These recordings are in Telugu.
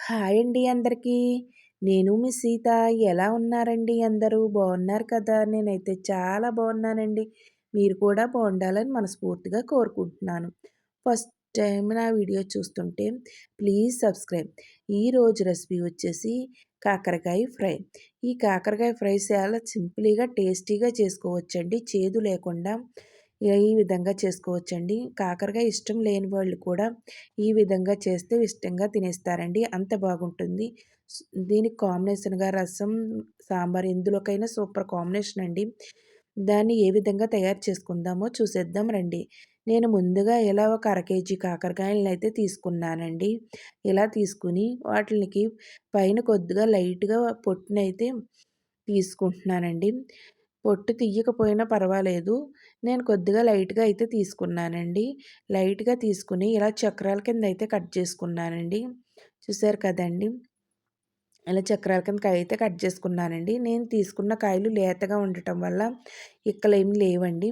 హాయ్ అండి అందరికీ. నేను మీ సీత. ఎలా ఉన్నారండి అందరూ? బాగున్నారు కదా? నేనైతే చాలా బాగున్నానండి. మీరు కూడా బాగుండాలని మనస్ఫూర్తిగా కోరుకుంటున్నాను. ఫస్ట్ టైం నా వీడియో చూస్తుంటే ప్లీజ్ సబ్స్క్రైబ్. ఈరోజు రెసిపీ వచ్చేసి కాకరకాయ ఫ్రై. ఈ కాకరకాయ ఫ్రై చాలా సింపుల్‌గా, టేస్టీగా చేసుకోవచ్చండి. చేదు లేకుండా ఈ విధంగా చేసుకోవచ్చండి. కాకరకాయ ఇష్టం లేని వాళ్ళు కూడా ఈ విధంగా చేస్తే ఇష్టంగా తినేస్తారండి. అంత బాగుంటుంది. దీనికి కాంబినేషన్‌గా రసం, సాంబార్ ఎందులోకైనా సూపర్ కాంబినేషన్ అండి. దాన్ని ఏ విధంగా తయారు చేసుకుందామో చూసేద్దాం రండి. నేను ముందుగా ఇలా ఒక అర కేజీ కాకరకాయలనైతే తీసుకున్నానండి. ఇలా తీసుకుని వాటిలికి పైన కొద్దిగా లైట్‌గా పొట్టునైతే తీసుకుంటున్నానండి. పొట్టు తీయకపోయినా పర్వాలేదు. నేను కొద్దిగా లైట్‌గా అయితే తీసుకున్నానండి. లైట్‌గా తీసుకుని ఇలా చక్రాల కింద అయితే కట్ చేసుకున్నానండి. చూసారు కదండీ! ఇలా చక్రాల కింద అయితే కట్ చేసుకున్నానండి. నేను తీసుకున్న కాయలు లేతగా ఉండటం వల్ల ఇక్కలేమి లేవండి.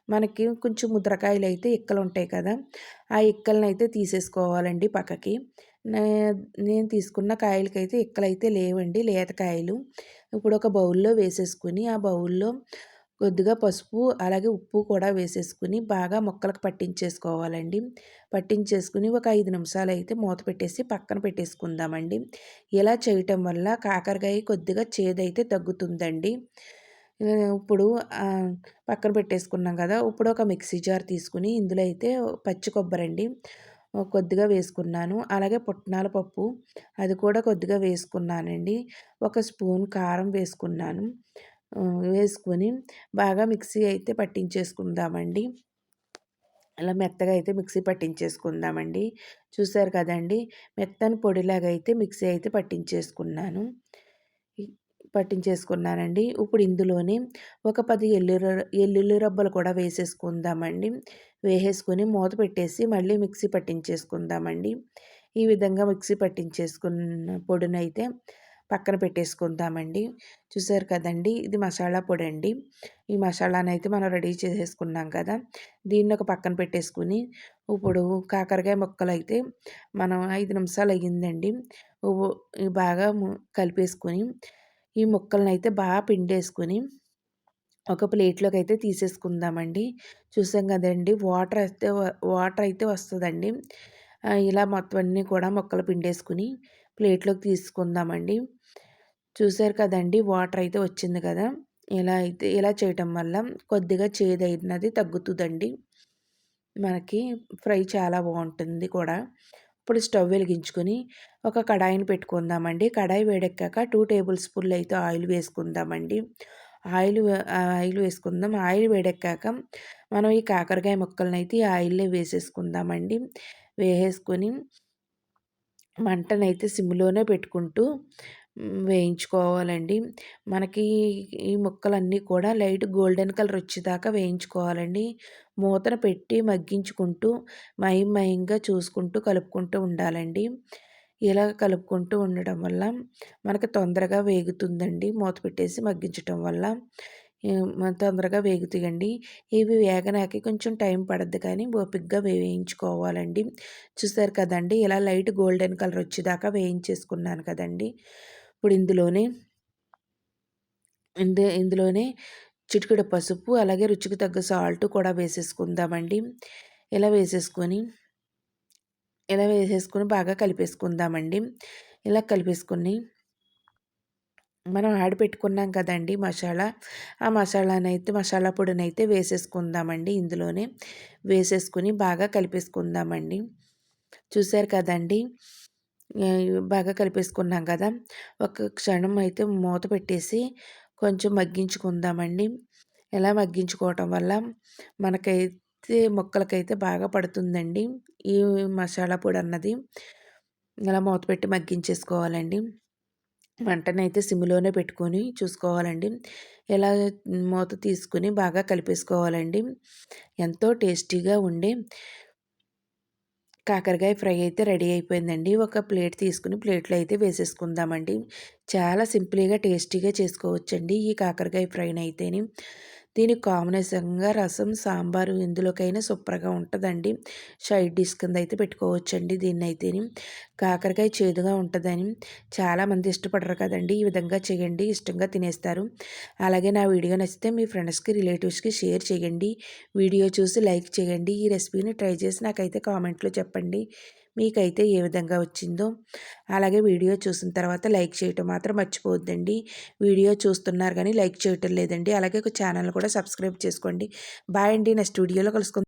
మనకి కొంచెం ముద్రకాయలైతే ఇక్కలుంటాయి కదా! ఆ ఇక్కలనైతే తీసేసుకోవాలండి పక్కకి. నే నేను తీసుకున్న కాయలకైతే ఇక్కలైతే లేవండి, లేత కాయలు. ఇప్పుడు ఒక బౌల్‌లో వేసేసుకొని, ఆ బౌల్‌లో కొద్దిగా పసుపు, అలాగే ఉప్పు కూడా వేసేసుకొని బాగా ముక్కలకు పట్టించేసుకోవాలండి. పట్టించేసుకొని ఒక 5 నిమిషాలైతే మూత పెట్టేసి పక్కన పెట్టేసుకుందామండి. ఇలా చేయటం వల్ల కాకరకాయ కొద్దిగా చేదైతే తగ్గుతుందండి. ఇప్పుడు పక్కన పెట్టేసుకున్నాం కదా! ఇప్పుడు ఒక మిక్సీ జార్ తీసుకొని ఇందులో అయితే పచ్చి కొబ్బరండి కొద్దిగా వేసుకున్నాను. అలాగే పుట్నాల పప్పు అది కూడా కొద్దిగా వేసుకున్నానండి. ఒక స్పూన్ కారం వేసుకున్నాను. వేసుకొని బాగా మిక్సీ అయితే పట్టించేసుకుందామండి. అలా మెత్తగా అయితే మిక్సీ పట్టించేసుకుందామండి. చూసారు కదండీ! మెత్తని పొడిలాగా అయితే మిక్సీ అయితే పట్టించేసుకున్నాను. ఇ పట్టించేసుకున్నానండి. ఇప్పుడు ఇందులోనే ఒక 10 ఎల్లుల్లి రబ్బలు కూడా వేసేసుకుందామండి. వేసేసుకొని మూత పెట్టేసి మళ్ళీ మిక్సీ పట్టించేసుకుందామండి. ఈ విధంగా మిక్సీ పట్టించేసుకున్న పొడినైతే పక్కన పెట్టేసుకుందామండి. చూసారు కదండీ! ఇది మసాలా పొడండి. ఈ మసాలానైతే మనం రెడీ చేసేసుకున్నాం కదా! దీన్ని ఒక పక్కన పెట్టేసుకొని ఇప్పుడు కాకరకాయ ముక్కలైతే మనం 5 నిమిషాలు అయ్యిందండి. బాగా కలిపేసుకొని ఈ ముక్కలనైతే బాగా పిండేసుకొని ఒక ప్లేట్లోకి అయితే తీసేసుకుందామండి. చూసాం కదండీ! వాటర్ అయితే వస్తదండి. ఇలా మొత్తం అన్నీ కూడా ముక్కలు పిండేసుకొని ప్లేట్లోకి తీసుకుందామండి. చూసారు కదండీ! వాటర్ అయితే వచ్చింది కదా! ఇలా చేయటం వల్ల కొద్దిగా చేదైనది తగ్గుతుందండి. మనకి ఫ్రై చాలా బాగుంటుంది కూడా. ఇప్పుడు స్టవ్ వెలిగించుకొని ఒక కడాయిని పెట్టుకుందామండి. కడాయి వేడెక్కాక 2 టేబుల్ స్పూన్లు అయితే ఆయిల్ వేసుకుందామండి. ఆయిల్ వేసుకుందాం. ఆయిల్ వేడెక్కాక మనం ఈ కాకరకాయ ముక్కలనైతే ఈ ఆయిల్‌లో వేసేసుకుందామండి. వేసేసుకొని మంటనైతే సిమ్‌లోనే పెట్టుకుంటూ వేయించుకోవాలండి. మనకి ఈ ముక్కలన్నీ కూడా లైట్ గోల్డెన్ కలర్ వచ్చేదాకా వేయించుకోవాలండి. మూతను పెట్టి మగ్గించుకుంటూ మయంగా చూసుకుంటూ కలుపుకుంటూ ఉండాలండి. ఇలా కలుపుకుంటూ ఉండడం వల్ల మనకు తొందరగా వేగుతుందండి. మూత పెట్టేసి మగ్గించటం వల్ల తొందరగా వేగుతాయండి. ఇవి వేగనాకి కొంచెం టైం పడుద్ది కానీ ఓపికగా వేయించుకోవాలండి. చూసారు కదండీ! ఇలా లైట్ గోల్డెన్ కలర్ వచ్చేదాకా వేయించేసుకున్నాను కదండీ! ఇప్పుడు ఇందులోనే చిటికెడు పసుపు, అలాగే రుచికి తగ్గ సాల్ట్ కూడా వేసేసుకుందామండి. ఇలా వేసేసుకొని బాగా కలిపేసుకుందామండి. ఇలా కలిపేసుకొని మనం ఆడిపెట్టుకున్నాం కదండీ మసాలా. ఆ మసాలా పొడినైతే వేసేసుకుందామండి ఇందులోనే. వేసేసుకొని బాగా కలిపేసుకుందామండి. చూసారు కదండీ! బాగా కలిపేసుకున్నాం కదా! ఒక క్షణం అయితే మూత పెట్టేసి కొంచెం మగ్గించుకుందామండి. ఇలా మగ్గించుకోవటం వల్ల మనకైతే ముక్కలకైతే బాగా పడుతుందండి ఈ మసాలా పొడి అన్నది. ఇలా మూత పెట్టి మగ్గించేసుకోవాలండి. మంటనైతే సిమ్‌లోనే పెట్టుకొని చూసుకోవాలండి. ఇలా మూత తీసుకొని బాగా కలిపేసుకోవాలండి. ఎంతో టేస్టీగా ఉండే కాకరకాయ ఫ్రై అయితే రెడీ అయిపోయిందండి. ఒక ప్లేట్ తీసుకొని ప్లేట్‌లో అయితే వేసేసుకుందామండి. చాలా సింపుల్‌గా టేస్టీగా చేసుకోవచ్చండి ఈ కాకరకాయ ఫ్రైనైతేని. దీనికి కాంబినేషన్‌గా రసం, సాంబారు ఎందులోకైనా సూపర్‌గా ఉంటదండి. సైడ్ డిష్ కింద అయితే పెట్టుకోవచ్చండి దీన్నైతేని. కాకరకాయ చేదుగా ఉంటదని చాలామంది ఇష్టపడరు కదండీ! ఈ విధంగా చేయండి ఇష్టంగా తినేస్తారు. అలాగే నా వీడియో నచ్చితే మీ ఫ్రెండ్స్‌కి, రిలేటివ్స్‌కి షేర్ చేయండి. వీడియో చూసి లైక్ చేయండి. ఈ రెసిపీని ట్రై చేసి నాకైతే కామెంట్‌లో చెప్పండి. మీకైతే ఏ విధంగా వచ్చిందో. అలాగే వీడియో చూసిన తర్వాత లైక్ చేయటం మాత్రం మర్చిపోవద్దండి. వీడియో చూస్తున్నారు కానీ లైక్ చేయటం లేదండి. అలాగే ఒక ఛానల్ కూడా సబ్స్క్రైబ్ చేసుకోండి. బాయ్ అండి. నెక్స్ట్ వీడియోలో కలుసుకుందాం.